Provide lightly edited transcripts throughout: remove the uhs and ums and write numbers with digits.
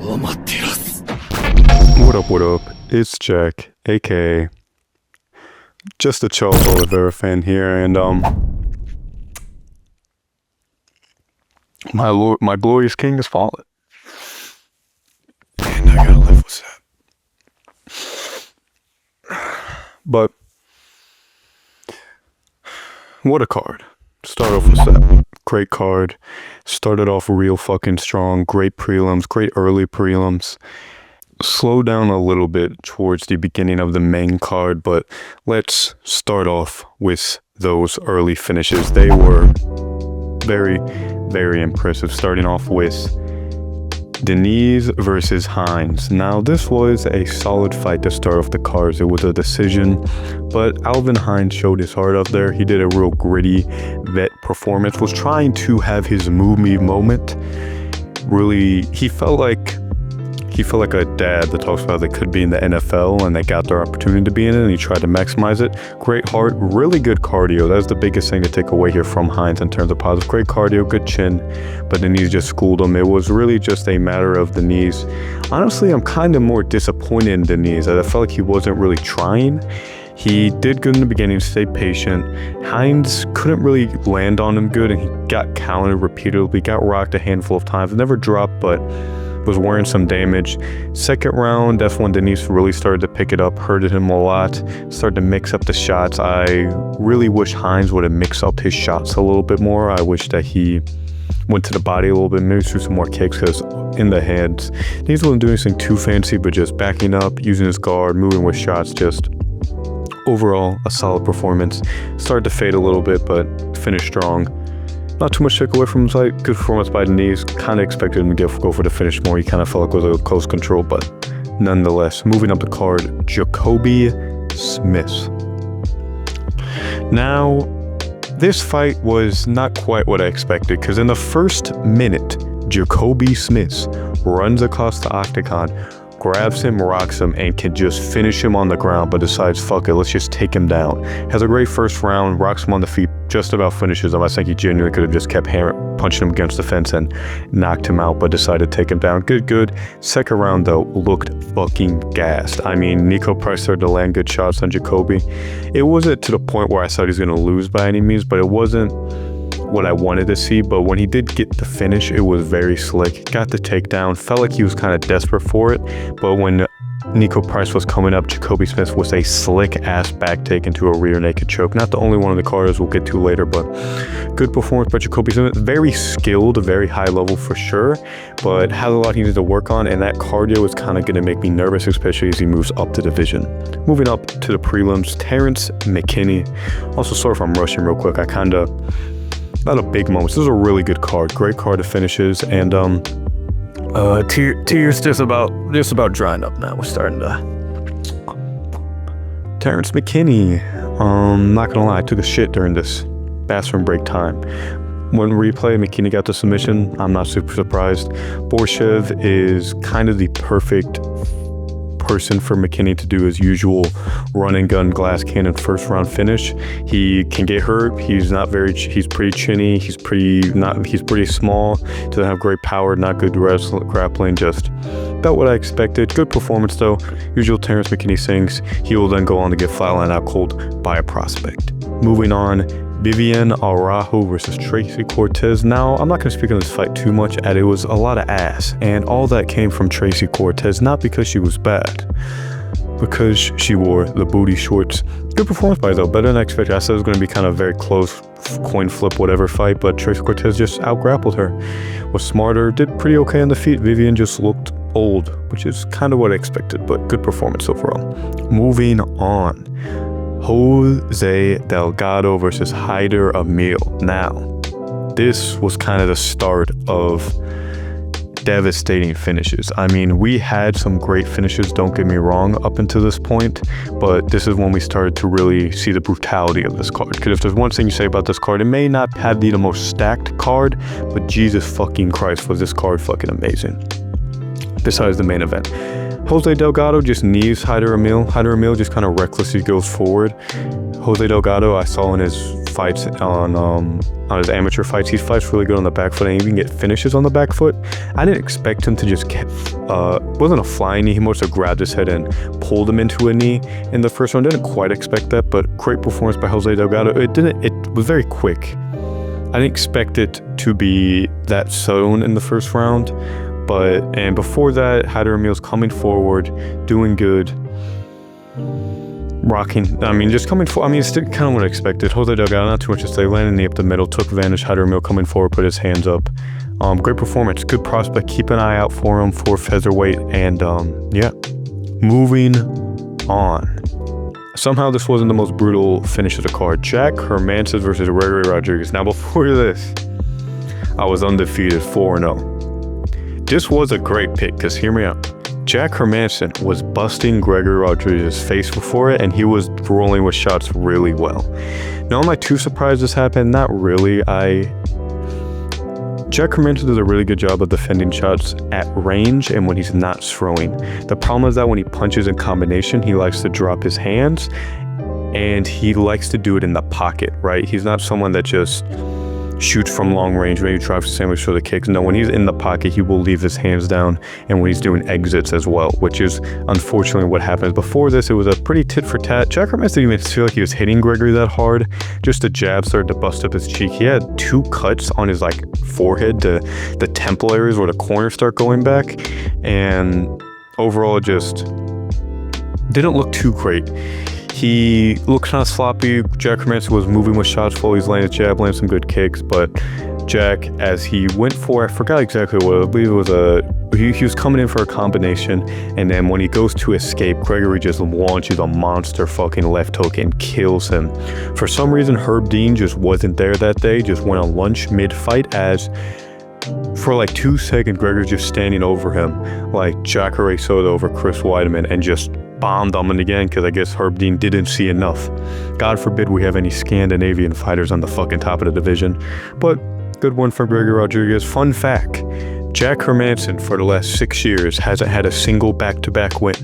What up? It's Jack, aka just a Charles Olivera fan here, and my glorious king has fallen, and I gotta live with that. But what a card! Start off with that. Great card. Started off real fucking strong. Great prelims. Great early prelims. Slow down a little bit towards the beginning of the main card, but let's start off with those early finishes. They were very, very impressive. Starting off with Denise versus Hines. Now, this was a solid fight to start off the cards. It was a decision, but Alvin Hines showed his heart up there. He did a real gritty vet performance, was trying to have his move me moment. Really, he felt like a dad that talks about they could be in the NFL and they got their opportunity to be in it, and he tried to maximize it. Great heart, really good cardio. That's the biggest thing to take away here from Hines in terms of positive. Great cardio, good chin, but Denise just schooled him. It was really just a matter of Denise. Honestly, I'm kind of more disappointed in Denise. I felt like he wasn't really trying. He did good in the beginning, stayed patient. Hines couldn't really land on him good, and he got countered repeatedly, got rocked a handful of times, never dropped, but was wearing some damage. Second round, that's when Denise really started to pick it up, hurted him a lot, started to mix up the shots. I really wish Hines would have mixed up his shots a little bit more. I wish that he went to the body a little bit, maybe threw some more kicks, because in the hands, Denise wasn't doing anything too fancy, but just backing up, using his guard, moving with shots, just overall a solid performance. Started to fade a little bit, but finished strong. Not too much to take away from his fight. Good performance by Denise. Kind of expected him to go for the finish more. He kind of felt like it was a close control, but nonetheless. Moving up the card, Jacoby Smith. Now, this fight was not quite what I expected, because in the first minute, Jacoby Smith runs across the octagon, grabs him, rocks him, and can just finish him on the ground, but decides, fuck it, let's just take him down. Has a great first round, rocks him on the feet, just about finishes him. I think he genuinely could have just kept punching him against the fence and knocked him out, but decided to take him down. Good. Second round, though, looked fucking gassed. I mean, Nico Price started to land good shots on Jacoby. It wasn't to the point where I thought he was going to lose by any means, but it wasn't what I wanted to see. But when he did get the finish, it was very slick. Got the takedown, felt like he was kind of desperate for it, but when Nico Price was coming up, Jacoby Smith was a slick ass back take into a rear naked choke. Not the only one of the cards we'll get to later, but good performance by Jacoby Smith. Very skilled, very high level for sure, but has a lot he needs to work on, and that cardio is kind of going to make me nervous, especially as he moves up the division. Moving up to the prelims, Terrence McKinney. Also, sorry if I'm rushing real quick. Not a big moment. This is a really good card. Great card to finishes, and tears just about drying up now. We're starting to. Terrence McKinney. Not gonna lie, I took a shit during this bathroom break time. When replay, McKinney got the submission. I'm not super surprised. Borshev is kind of the perfect person for McKinney to do his usual run and gun glass cannon first round finish. He can get hurt. He's pretty chinny. He's pretty small. Doesn't have great power. Not good grappling. Just about what I expected. Good performance though. Usual Terrence McKinney things. He will then go on to get flatline out cold by a prospect. Moving on, Vivian Araujo versus Tracy Cortez. Now, I'm not going to speak on this fight too much, as it was a lot of ass, and all that came from Tracy Cortez, not because she was bad, because she wore the booty shorts. Good performance by her, though, better than I expected. I said it was going to be kind of a very close coin flip whatever fight, but Tracy Cortez just out-grappled her. Was smarter, did pretty okay on the feet. Vivian just looked old, which is kind of what I expected, but good performance overall. Moving on. Jose Delgado versus Haider Emil. Now, this was kind of the start of devastating finishes. I mean, we had some great finishes, don't get me wrong, up until this point, but this is when we started to really see the brutality of this card. Because if there's one thing you say about this card, it may not have the most stacked card, but Jesus fucking Christ, was this card fucking amazing. Besides the main event, Jose Delgado just knees Haider Emil. Haider Emil just kind of recklessly goes forward. Jose Delgado, I saw in his fights on his amateur fights. He fights really good on the back foot, and he even get finishes on the back foot. I didn't expect him to just wasn't a flying knee. He more so grabbed his head and pulled him into a knee in the first round. Didn't quite expect that, but great performance by Jose Delgado. It was very quick. I didn't expect it to be that soon in the first round, and before that, Haider Emil's coming forward, doing good, rocking. I mean, just coming forward. I mean, it's kind of what I expected. Jose Delgado, not too much to say. Landing knee up the middle, took advantage. Haider Emil coming forward, put his hands up. Great performance, good prospect. Keep an eye out for him for featherweight, and yeah, moving on. Somehow this wasn't the most brutal finish of the card. Jack Hermansson versus Gregory Rodriguez. Now before this, I was undefeated 4-0. This was a great pick, because hear me out. Jack Hermansson was busting Gregory Rodriguez's face before it, and he was rolling with shots really well. Now, am I too surprised this happened? Not really. Jack Hermansson does a really good job of defending shots at range and when he's not throwing. The problem is that when he punches in combination, he likes to drop his hands, and he likes to do it in the pocket, right? He's not someone that just shoots from long range, maybe tries to sandwich for the kicks. No, when he's in the pocket, he will leave his hands down, and when he's doing exits as well, which is unfortunately what happens. Before this, it was a pretty tit for tat. Jack Hermansson didn't even feel like he was hitting Gregory that hard. Just a jab started to bust up his cheek. He had 2 cuts on his forehead, to the temple areas where the corners start going back, and overall it just didn't look too great. He looked kind of sloppy. Jack Hermansson was moving with shots full. He's landed jab, landed some good kicks, but Jack, as he went for, I forgot exactly what, I believe it was he was coming in for a combination, and then when he goes to escape, Gregory just launches a monster fucking left hook and kills him. For some reason, Herb Dean just wasn't there that day, just went on lunch mid-fight, as for 2 seconds, Gregory's just standing over him, like Jacare Soto over Chris Weidman, and just bombed on him again, because I guess Herb Dean didn't see enough. God forbid we have any Scandinavian fighters on the fucking top of the division. But good one for Gregory Rodriguez. Fun fact, Jack Hermansson for the last 6 years hasn't had a single back-to-back win.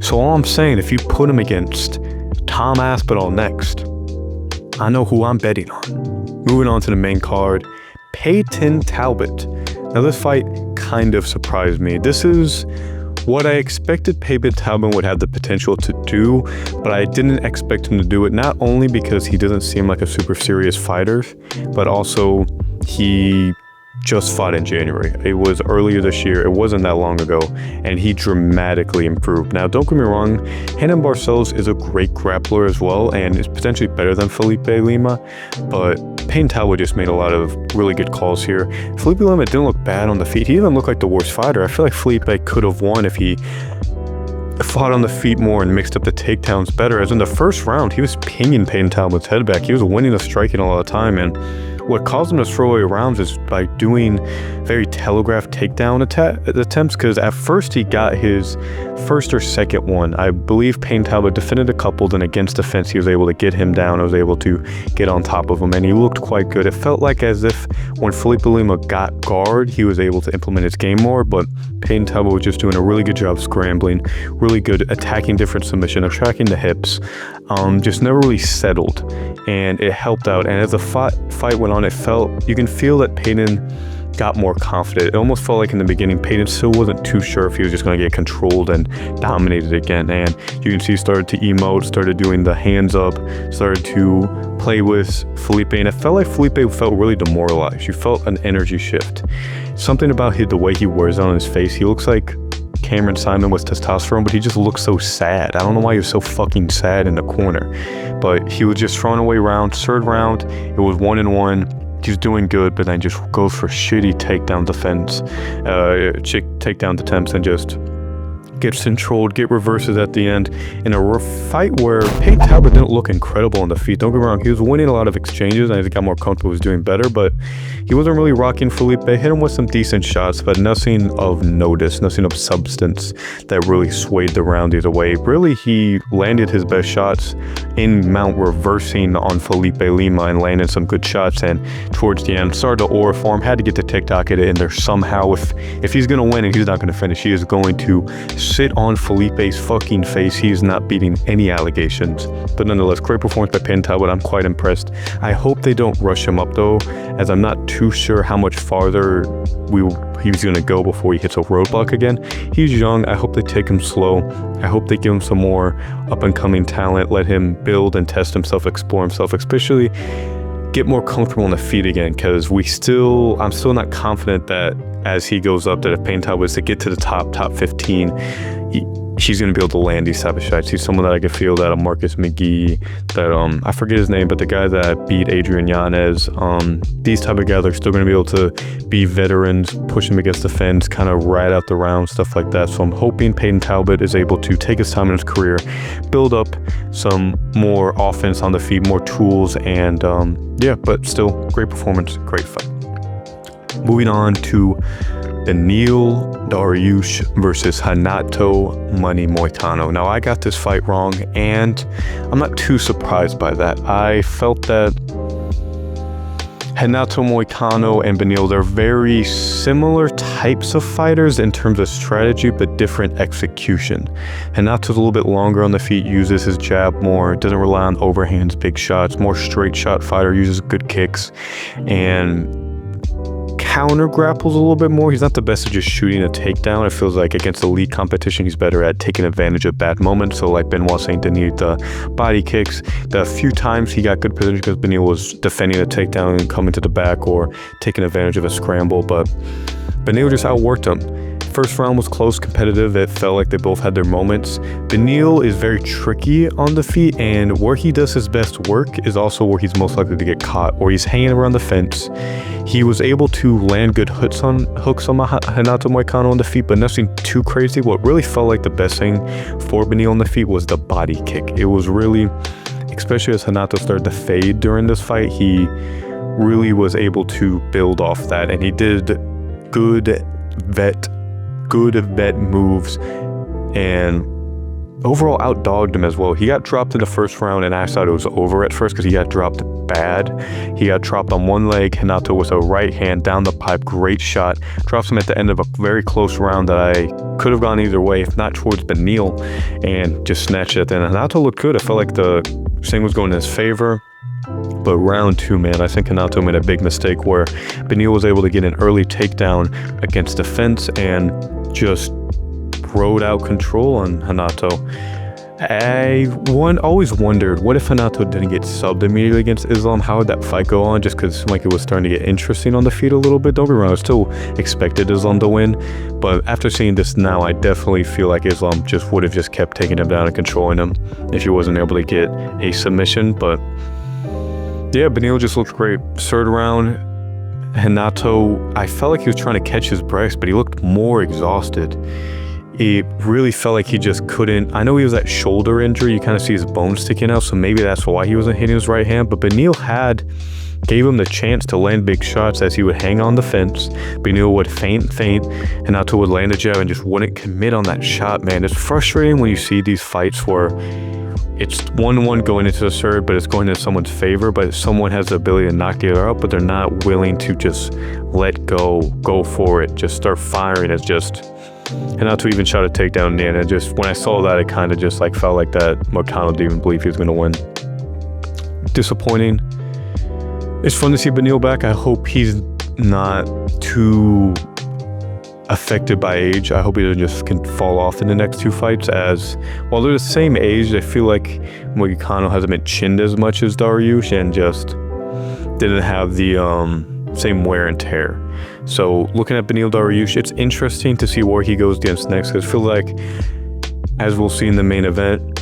So all I'm saying, if you put him against Tom Aspinall next, I know who I'm betting on. Moving on to the main card, Peyton Talbot. Now this fight kind of surprised me. This is what I expected Peyton Talbot would have the potential to do, but I didn't expect him to do it, not only because he doesn't seem like a super serious fighter, but also he just fought in January. It was earlier this year. It wasn't that long ago, and he dramatically improved. Now, don't get me wrong, Renan Barcelos is a great grappler as well, and is potentially better than Felipe Lima, but Peyton Talbot just made a lot of really good calls here. Felipe Lima didn't look bad on the feet. He didn't look like the worst fighter. I feel like Felipe could have won if he fought on the feet more and mixed up the takedowns better, as in the first round, he was pinging Peyton Talbot's head back. He was winning the striking a lot of the time, and what caused him to throw away rounds is by doing very telegraphed takedown attempts, because at first he got his first or second one. I believe Peyton Talbot defended a couple, then against the fence he was able to get him down. I was able to get on top of him, and he looked quite good. It felt like as if when Felipe Lima got guard, he was able to implement his game more, but Peyton Talbot was just doing a really good job scrambling, really good attacking different submission, attacking the hips, just never really settled, and it helped out. And as the fight went on, you can feel that Peyton got more confident. It almost felt like in the beginning, Peyton still wasn't too sure if he was just going to get controlled and dominated again. And you can see he started to emote, started doing the hands up, started to play with Felipe. And it felt like Felipe felt really demoralized. You felt an energy shift. Something about the way he wears it on his face. He looks like Cameron Simon with testosterone, but he just looks so sad. I don't know why he was so fucking sad in the corner. But he was just throwing away rounds. Third round, it was 1-1. He's doing good, but then just goes for shitty takedown attempts, and just gets controlled, get reverses at the end in a fight where Peyton Talbot didn't look incredible on the feet. Don't get me wrong, he was winning a lot of exchanges, and as he got more comfortable, he was doing better, but he wasn't really rocking Felipe. Hit him with some decent shots, but nothing of notice, nothing of substance that really swayed the round either way. Really, he landed his best shots in mount reversing on Felipe Lima and landed some good shots, and towards the end started to aura for him, had to get the TikTok in there somehow. If he's going to win and he's not going to finish, he is going to sit on Felipe's fucking face. He's not beating any allegations. But nonetheless, great performance by Payne Talbot. I'm quite impressed. I hope they don't rush him up though, as I'm not too sure how much farther he's going to go before he hits a roadblock again. He's young. I hope they take him slow. I hope they give him some more up-and-coming talent, let him build and test himself, explore himself, especially get more comfortable on the feet again, because I'm still not confident that as he goes up, that if Payne Talbot was to get to the top 15, he's going to be able to land these type of shots. He's someone that I could feel that a Marcus McGee, that I forget his name, but the guy that beat Adrian Yanez, these type of guys are still going to be able to be veterans, push him against the fence, kind of ride out the round, stuff like that. So I'm hoping Payne Talbot is able to take his time in his career, build up some more offense on the feet, more tools, and yeah, but still great performance, great fight. Moving on to Beneil Dariush versus Renato Money Moicano. Now, I got this fight wrong, and I'm not too surprised by that. I felt that Renato Moicano and Beneil, they're very similar types of fighters in terms of strategy, but different execution. Renato's a little bit longer on the feet, uses his jab more, doesn't rely on overhands, big shots, more straight shot fighter, uses good kicks, and counter grapples a little bit more. He's not the best at just shooting a takedown. It feels like against elite competition, he's better at taking advantage of bad moments. So like Benoit Saint Denis, the body kicks, the few times he got good position because Beneil was defending a takedown and coming to the back or taking advantage of a scramble, but Beneil just outworked him. First round was close, competitive. It felt like they both had their moments. Beneil is very tricky on the feet, and where he does his best work is also where he's most likely to get caught, or he's hanging around the fence. He was able to land good hooks on Renato Moicano on the feet, but nothing too crazy. What really felt like the best thing for Beneil on the feet was the body kick. It was really, especially as Renato started to fade during this fight, he really was able to build off that, and he did good vet moves and overall outdogged him as well. He got dropped in the first round, and I thought it was over at first because he got dropped bad. He got dropped on one leg. Renato with a right hand down the pipe, great shot. Drops him at the end of a very close round that I could have gone either way, if not towards Beneil, and just snatched it at the end. Renato looked good. I felt like the thing was going in his favor. But round two, man, I think Renato made a big mistake where Beneil was able to get an early takedown against the fence and just rode out control on Renato. I always wondered, what if Renato didn't get subbed immediately against Islam? How would that fight go on? Just because it seemed like it was starting to get interesting on the feet a little bit. Don't be wrong, I still expected Islam to win. But after seeing this now, I definitely feel like Islam just would have just kept taking him down and controlling him if he wasn't able to get a submission. But yeah, Beneil just looked great. Third round, Renato, I felt like he was trying to catch his breath, but he looked more exhausted. It really felt like he just couldn't. I know he was that shoulder injury. You kind of see his bones sticking out, so maybe that's why he wasn't hitting his right hand. But Beneil gave him the chance to land big shots as he would hang on the fence. Beneil would feint, Renato would land a jab and just wouldn't commit on that shot, man. It's frustrating when you see these fights where it's 1-1 going into the third, but it's going in someone's favor, but someone has the ability to knock the other out, but they're not willing to just let go for it, just start firing. It's just, and not to even shot a takedown in the end. It just, when I saw that, it kind of just like felt like that Moicano didn't even believe he was going to win. Disappointing. It's fun to see Beneil back. I hope he's not too affected by age. I hope he doesn't just can fall off in the next two fights, as while they're the same age, I feel like Moicano hasn't been chinned as much as Dariush and just didn't have the same wear and tear. So looking at Beneil Dariush, it's interesting to see where he goes against next, because I feel like, as we'll see in the main event,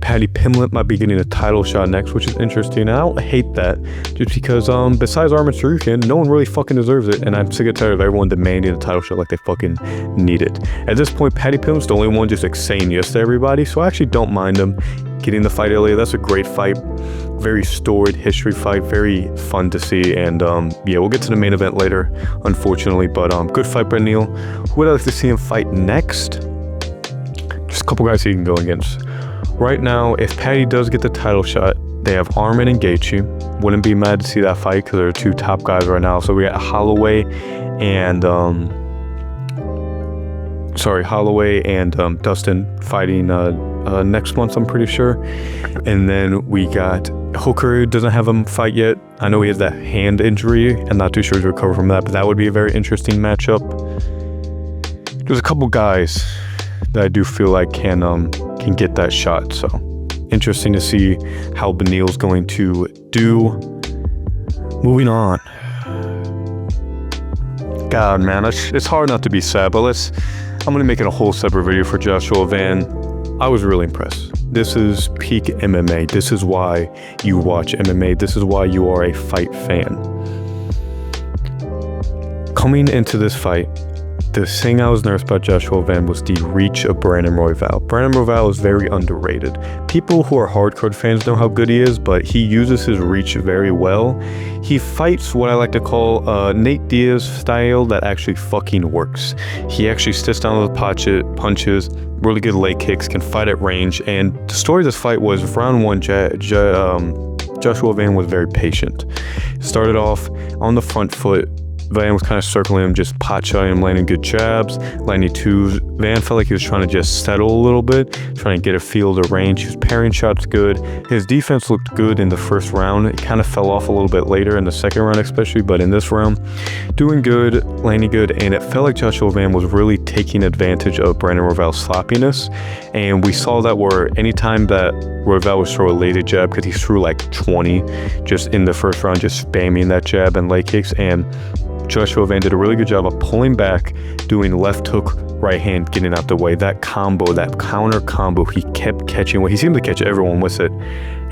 Paddy Pimblett might be getting a title shot next, which is interesting. And I don't hate that, just because besides Arman Tsarukyan, no one really fucking deserves it, and I'm sick and tired of everyone demanding a title shot like they fucking need it. At this point, Paddy Pimblett's the only one just like saying yes to everybody, so I actually don't mind him getting the fight earlier. That's a great fight, very storied history fight, very fun to see. And yeah, we'll get to the main event later, unfortunately, but good fight by Beneil. Who would I like to see him fight next? Just a couple guys he can go against. Right now, if Paddy does get the title shot, they have Arman and Gaethje. Wouldn't be mad to see that fight because they're two top guys right now. So we got Holloway and Holloway and Dustin fighting next month, I'm pretty sure. And then we got Hooker, doesn't have him fight yet. I know he has that hand injury. I'm not too sure he's recovered from that, but that would be a very interesting matchup. There's a couple guys that I do feel like can get that shot. So interesting to see how Beneil's going to do. Moving on. God, man, it's hard not to be sad, but I'm gonna make it a whole separate video for Joshua Van. I was really impressed. This is peak MMA. This is why you watch MMA. This is why you are a fight fan. Coming into this fight, the thing I was nervous about Joshua Van was the reach of Brandon Royval. Brandon Royval is very underrated. People who are hardcore fans know how good he is, but he uses his reach very well. He fights what I like to call Nate Diaz style that actually fucking works. He actually sits down with punches, really good leg kicks, can fight at range, and the story of this fight was round one, Joshua Van was very patient. Started off on the front foot. Van was kind of circling him, just pot-shotting him, landing good jabs, landing twos. Van felt like he was trying to just settle a little bit, trying to get a feel of the range. He was parrying shots good. His defense looked good in the first round. It kind of fell off a little bit later in the second round especially, but in this round, doing good, landing good, and it felt like Joshua Van was really taking advantage of Brandon Royval's sloppiness. And we saw that where anytime that Royval was throw a late jab, because he threw like 20 just in the first round, just spamming that jab and leg kicks, and Joshua Van did a really good job of pulling back, doing left hook, right hand, getting out the way. That combo, that counter combo, he kept catching. He seemed to catch everyone with it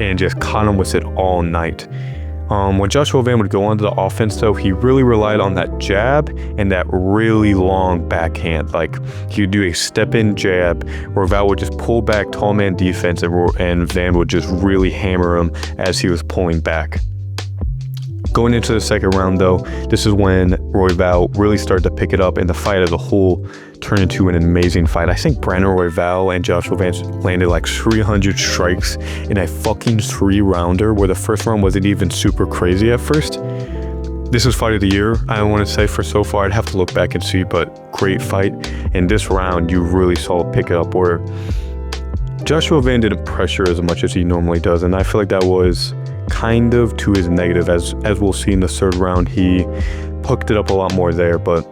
and just caught him with it all night. When Joshua Van would go onto the offense, though, he really relied on that jab and that really long backhand. Like, he would do a step-in jab, Royval would just pull back, tall man defense, and Van would just really hammer him as he was pulling back. Going into the second round, though, this is when Royval really started to pick it up, and the fight as a whole turned into an amazing fight. I think Brandon Royval and Joshua Van landed like 300 strikes in a fucking 3-rounder, where the first round wasn't even super crazy at first. This is fight of the year, I want to say, for so far. I'd have to look back and see, but great fight. And this round, you really saw it pick it up, where Joshua Van didn't pressure as much as he normally does, and I feel like that was kind of to his negative. As we'll see in the third round, he hooked it up a lot more there, but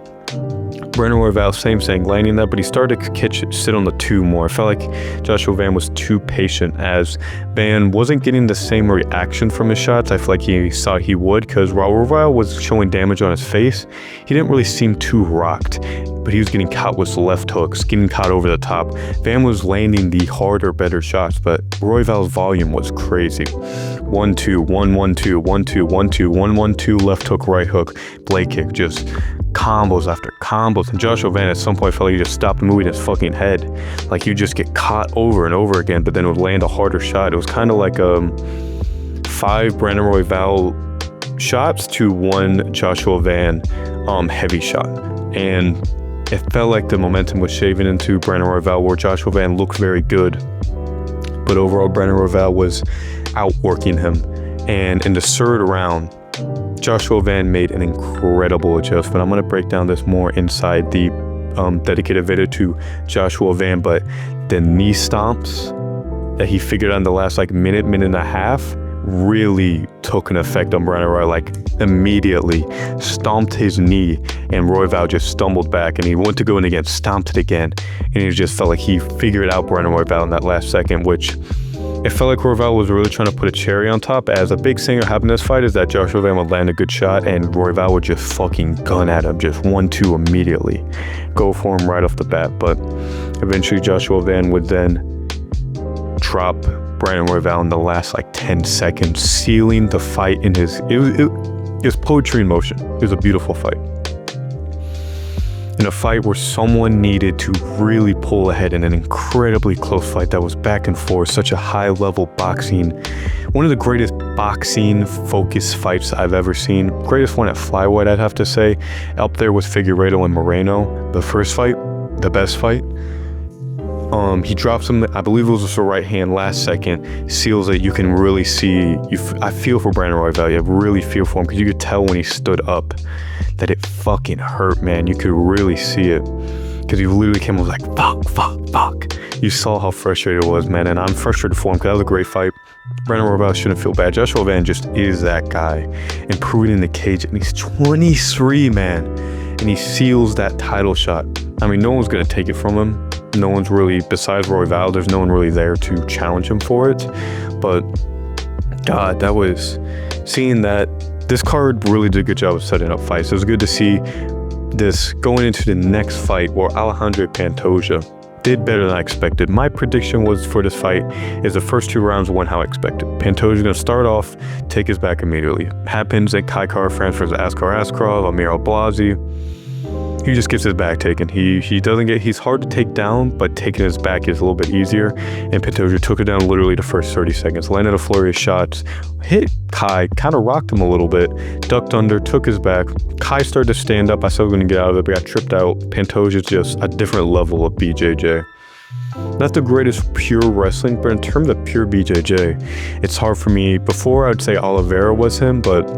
Brandon Royval, same thing, landing that, but he started to sit on the 2 more. I felt like Joshua Van was too patient, as Van wasn't getting the same reaction from his shots I feel like he thought he would, because while Royval was showing damage on his face, he didn't really seem too rocked, but he was getting caught with left hooks, getting caught over the top. Van was landing the harder, better shots, but Royval's volume was crazy. 1-2, 1-1-2, 1-2, 1-2, 1-1-2, left hook, right hook, blade kick, just combos after combos. And Joshua Van at some point felt like he just stopped moving his fucking head. Like, he would just get caught over and over again, but then it would land a harder shot. It was kind of like 5 Brandon Royval shots to 1 Joshua Van heavy shot. And it felt like the momentum was shaving into Brandon Royval, where Joshua Van looked very good, but overall Brandon Royval was outworking him. And in the third round, Joshua Van made an incredible adjustment. I'm going to break down this more inside the dedicated video to Joshua Van, but the knee stomps that he figured out in the last minute and a half really took an effect on Brandon Royval. Like, immediately stomped his knee, and Royval just stumbled back, and he went to go in again, stomped it again, and he just felt like he figured out Brandon Royval in that last second, which it felt like Royval was really trying to put a cherry on top. As a big thing that happened in this fight is that Joshua Van would land a good shot, and Royval would just fucking gun at him, just 1-2 immediately, go for him right off the bat. But eventually Joshua Van would then drop Brandon Royval in the last 10 seconds, sealing the fight in his, it was poetry in motion. It was a beautiful fight. In a fight where someone needed to really pull ahead in an incredibly close fight that was back and forth, such a high level boxing, one of the greatest boxing focused fights I've ever seen. Greatest one at flyweight, I'd have to say, up there with Figueiredo and Moreno. The first fight, the best fight. He drops him, I believe it was with the right hand last second, seals it. You can really see, I feel for Brandon Royval, you really feel for him, because you could tell when he stood up that it fucking hurt, man. You could really see it. because he literally came and was like, fuck. You saw how frustrated it was, man, and I'm frustrated for him because that was a great fight. Brandon Royval shouldn't feel bad. Joshua Van just is that guy, improving in the cage, and he's 23, man, and he seals that title shot. I mean, no one's gonna take it from him. No one's really, besides Royval, there's no one really there to challenge him for it. But God, that was, seeing that, this card really did a good job of setting up fights. It was good to see this going into the next fight where Alejandro Pantoja did better than I expected. My prediction was for this fight is the first 2 rounds went how I expected. Pantoja's gonna start off, take his back immediately. Happens at Kai Kara-France versus Askar Askarov, Amir Al-Blasi. He just gets his back taken. He doesn't get, he's hard to take down, but taking his back is a little bit easier. And Pantoja took it down literally the first 30 seconds. Landed a flurry of shots, hit Kai, kind of rocked him a little bit, ducked under, took his back. Kai started to stand up. I said we were going to get out of it, but got tripped out. Pantoja's just a different level of BJJ. Not the greatest pure wrestling, but in terms of pure BJJ, it's hard for me. Before, I'd say Olivera was him, but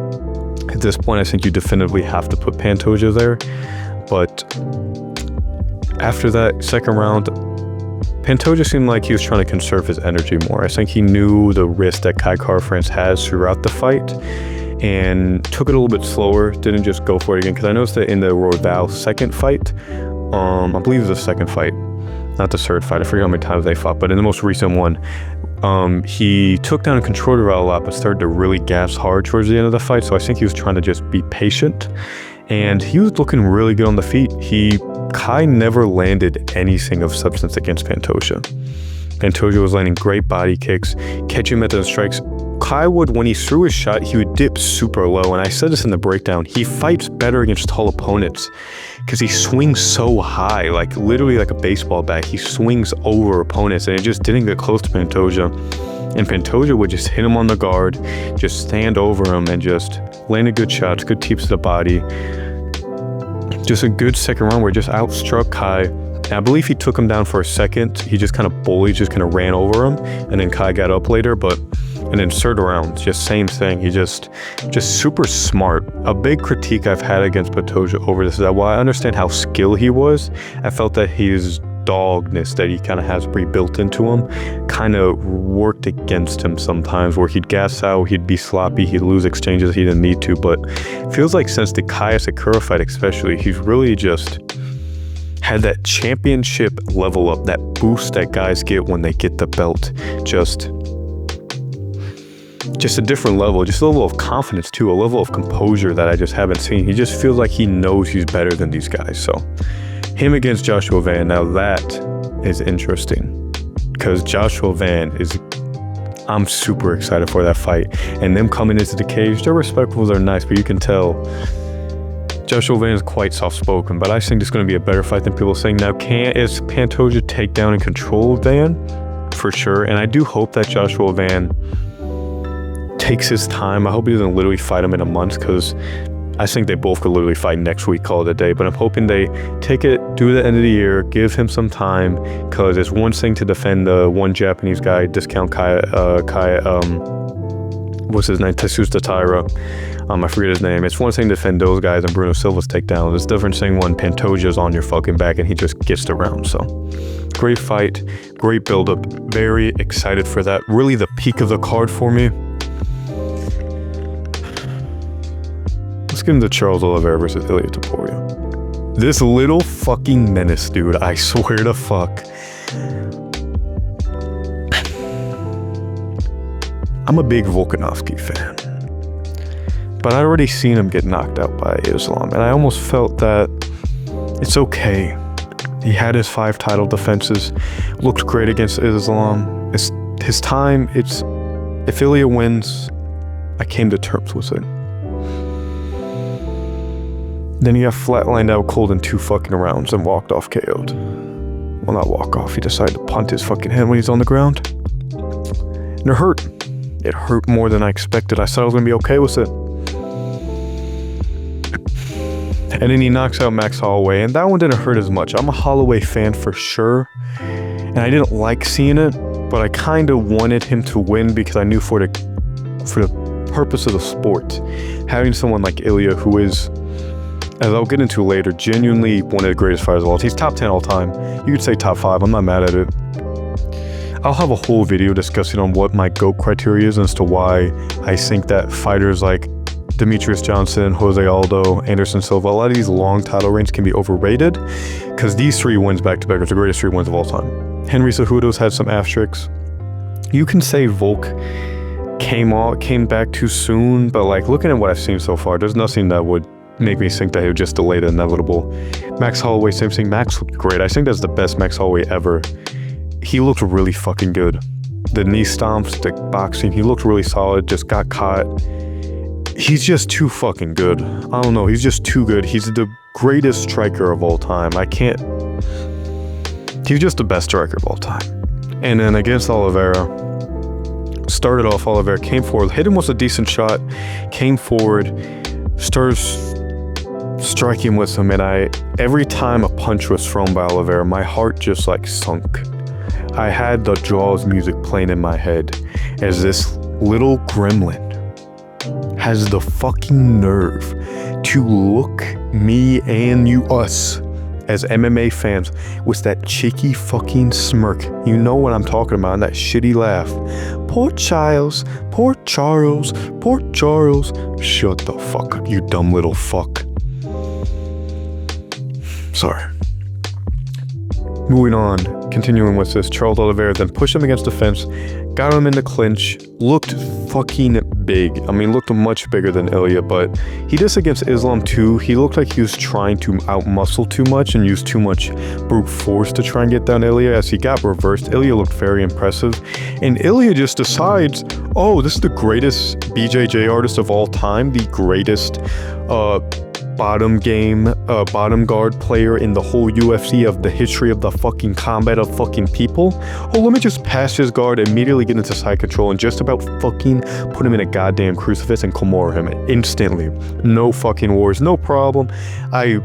at this point, I think you definitively have to put Pantoja there. But after that second round, Pantoja seemed like he was trying to conserve his energy more. I think he knew the risk that Kai Kara-France has throughout the fight and took it a little bit slower, didn't just go for it again. Because I noticed that in the Royval second fight, I believe it was the second fight, not the third fight, I forget how many times they fought, but in the most recent one, he took down and controlled Royval a lot, but started to really gas hard towards the end of the fight. So I think he was trying to just be patient. And he was looking really good on the feet. Kai never landed anything of substance against Pantoja. Pantoja was landing great body kicks, catching him at the strikes. Kai would, when he threw his shot, he would dip super low. And I said this in the breakdown, he fights better against tall opponents because he swings so high, like literally like a baseball bat. He swings over opponents, and it just didn't get close to Pantoja. And Pantoja would just hit him on the guard, just stand over him, and just landed good shots, good teeps to the body. Just a good second round where he just outstruck Kai. And I believe he took him down for a second. He just kind of bullied, just kind of ran over him, and then Kai got up later. But and then third round, just same thing. He just super smart. A big critique I've had against Pantoja over this is that while I understand how skilled he was, I felt that his dogness that he kind of has pre-built into him kind of worked against him sometimes, where he'd gas out, he'd be sloppy, he'd lose exchanges he didn't need to. But it feels like since the Kai Sakura fight especially, he's really just had that championship level up, that boost that guys get when they get the belt. Just a different level, just a level of confidence too, a level of composure that I just haven't seen. He just feels like he knows he's better than these guys. So him against Joshua Van, now that is interesting, because Joshua Van I'm super excited for that fight. And them coming into the cage, they're respectful, they're nice, but you can tell Joshua Van is quite soft-spoken. But I think it's going to be a better fight than people are saying. Now, is Pantoja take down and control Van? For sure. And I do hope that Joshua Van takes his time. I hope he doesn't literally fight him in a month, because I think they both could literally fight next week, call it a day. But I'm hoping they take it, do the end of the year, give him some time, because it's one thing to defend the one Japanese guy, discount what's his name, Tetsuya Taira. I forget his name. It's one thing to defend those guys and Bruno Silva's takedown. It's a different thing when Pantoja's on your fucking back and he just gets the round. So great fight, great build-up. Very excited for that. Really the peak of the card for me. Let's get into Charles Olivera versus Ilia Topuria. This little fucking menace, dude. I swear to fuck. I'm a big Volkanovski fan, but I'd already seen him get knocked out by Islam, and I almost felt that it's okay. He had his 5 title defenses, looked great against Islam. It's his time. If Ilia wins, I came to terms with it. Then he got flatlined out cold in 2 fucking rounds and walked off KO'd. Well, not walk off. He decided to punt his fucking hand when he's on the ground. And it hurt. It hurt more than I expected. I thought I was going to be okay with it. And then he knocks out Max Holloway, and that one didn't hurt as much. I'm a Holloway fan for sure, and I didn't like seeing it, but I kind of wanted him to win because I knew for the purpose of the sport, having someone like Ilia, who is as I'll get into later, genuinely one of the greatest fighters of all time. He's top 10 all time. You could say top 5. I'm not mad at it. I'll have a whole video discussing on what my GOAT criteria is as to why I think that fighters like Demetrius Johnson, Jose Aldo, Anderson Silva, a lot of these long title reigns can be overrated because these 3 wins back-to-back are the greatest 3 wins of all time. Henry Cejudo's had some asterisks. You can say Volk came back too soon, but like looking at what I've seen so far, there's nothing that would make me think that he would just delay the inevitable. Max Holloway, same thing. Max looked great. I think that's the best Max Holloway ever. He looked really fucking good. The knee stomps, the boxing, he looked really solid, just got caught. He's just too fucking good. I don't know, he's just too good. He's the greatest striker of all time. He's just the best striker of all time. And then against Olivera, started off, Olivera came forward, hit him with a decent shot, came forward, starts striking with him, and every time a punch was thrown by Olivera, my heart just like sunk. I had the Jaws music playing in my head as this little gremlin has the fucking nerve to look me and us as MMA fans with that cheeky fucking smirk. You know what I'm talking about, and that shitty laugh. Poor Charles, poor Charles, poor Charles. Shut the fuck up, you dumb little fuck. Sorry. Moving on, continuing with this, Charles Oliveira then pushed him against the fence, got him in the clinch, looked fucking big. I mean, looked much bigger than Ilya, but he did this against Islam too. He looked like he was trying to out-muscle too much and use too much brute force to try and get down Ilya. As he got reversed, Ilya looked very impressive. And Ilya just decides, oh, this is the greatest BJJ artist of all time, the greatest bottom guard player in the whole UFC of the history of the fucking combat of fucking people. Oh, let me just pass his guard, immediately get into side control, and just about fucking put him in a goddamn crucifix and Kimura him instantly. No fucking wars, no problem. I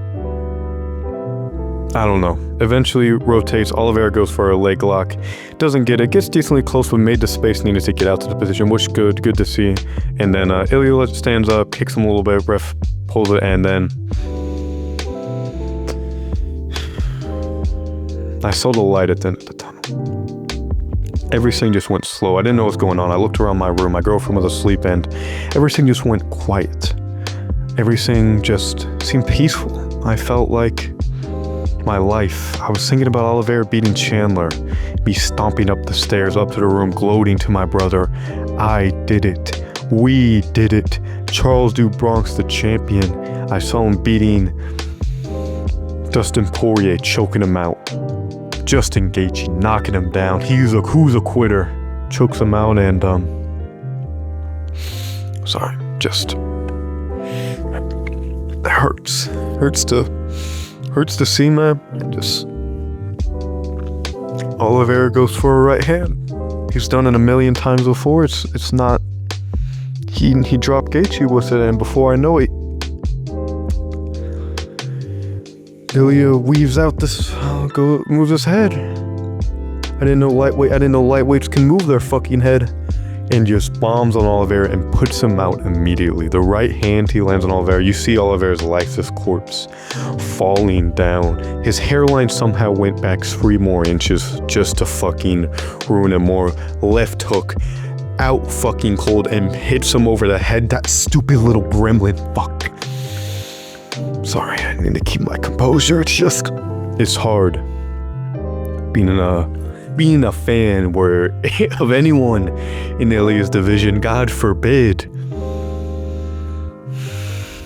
don't know. Eventually rotates, Olivera goes for a leg lock, doesn't get it, gets decently close, but made the space needed to get out to the position, which good to see. And then Ilya stands up, kicks him a little bit, ref pulls it, and then I saw the light at the end of the tunnel. Everything just went slow. I didn't know what was going on. I looked around my room. My girlfriend was asleep, and everything just went quiet. Everything just seemed peaceful. I felt like my life. I was thinking about Olivera beating Chandler, me stomping up the stairs, up to the room, gloating to my brother. I did it. We did it. Charles Du Bronx, the champion. I saw him beating Dustin Poirier, choking him out. Justin Gaethje knocking him down. Who's a quitter? Chokes him out, and sorry, just it hurts to see, man. And just Olivera goes for a right hand. He's done it a million times before. It's not. He dropped Gaethje with it, and before I know it, Ilya weaves out this, moves his head. I didn't know lightweights can move their fucking head, and just bombs on Olivera and puts him out immediately. The right hand he lands on Olivera. You see Olivera's lifeless corpse falling down. His hairline somehow went back 3 more inches just to fucking ruin it more. Left hook. Out fucking cold and hits him over the head. That stupid little gremlin. Fuck. Sorry, I need to keep my composure. It's hard being a fan of anyone in Ilya's division. God forbid.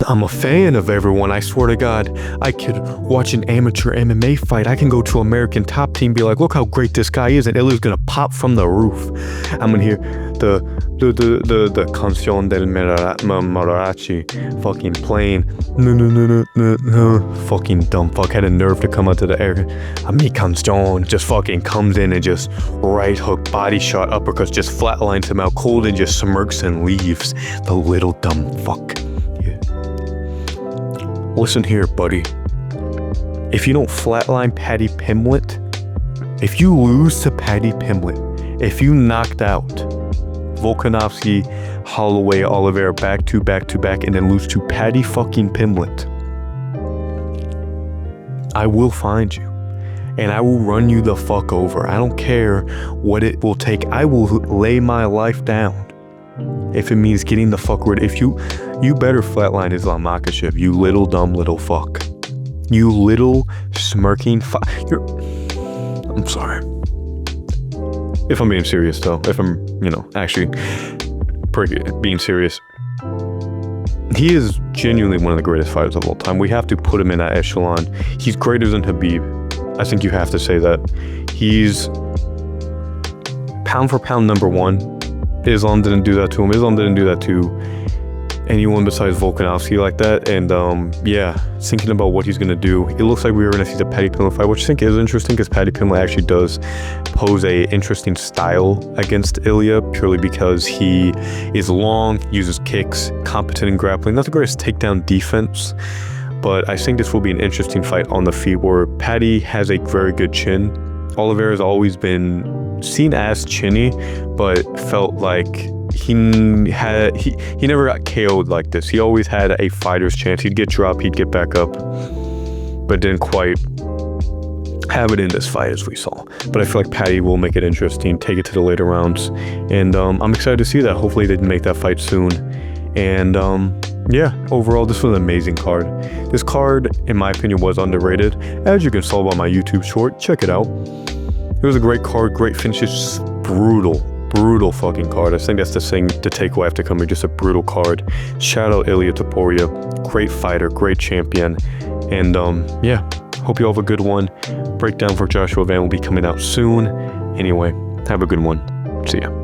I'm a fan of everyone. I swear to God, I could watch an amateur MMA fight. I can go to American Top Team, be like, look how great this guy is, and Ilya's gonna pop from the roof. I'm gonna hear the Canción del Mariachi fucking playing. No. Fucking dumb fuck had a nerve to come out to the air. Mi Canción just fucking comes in and just right hook, body shot, uppercuts, just flatlines him out cold and just smirks and leaves. The little dumb fuck. Listen here, buddy. If you don't flatline Paddy Pimblett, if you lose to Paddy Pimblett, if you knocked out Volkanovski, Holloway, Olivera back to back, and then lose to Paddy fucking Pimblett, I will find you. And I will run you the fuck over. I don't care what it will take. I will lay my life down. If it means getting the fuck rid. If you better flatline Islam Makhachev, you little dumb little fuck. You little smirking I'm sorry. If I'm being serious though, if I'm, actually being serious, he is genuinely one of the greatest fighters of all time. We have to put him in that echelon. He's greater than Khabib. I think you have to say that. He's pound for pound number one. Islam didn't do that to him. Islam didn't do that to anyone besides Volkanovski like that. And thinking about what he's going to do, it looks like we were going to see the Paddy Pimblett fight, which I think is interesting because Paddy Pimblett actually does pose a interesting style against Ilya, purely because he is long, uses kicks, competent in grappling. Not the greatest takedown defense, but I think this will be an interesting fight on the feet where Paddy has a very good chin. Olivera has always been seen as chinny, but felt like he never got KO'd like this. He always had a fighter's chance. He'd get dropped, he'd get back up, but didn't quite have it in this fight as we saw. But I feel like Paddy will make it interesting, take it to the later rounds, and I'm excited to see that. Hopefully they make that fight soon. And overall, this was an amazing card. This card, in my opinion, was underrated. As you can saw by my YouTube short, check it out. It was a great card, great finishes, brutal fucking card. I think that's the thing to take away after coming, just a brutal card. Shout out Ilia Topuria, great fighter, great champion. And hope you all have a good one. Breakdown for Joshua Van will be coming out soon. Anyway, have a good one. See ya.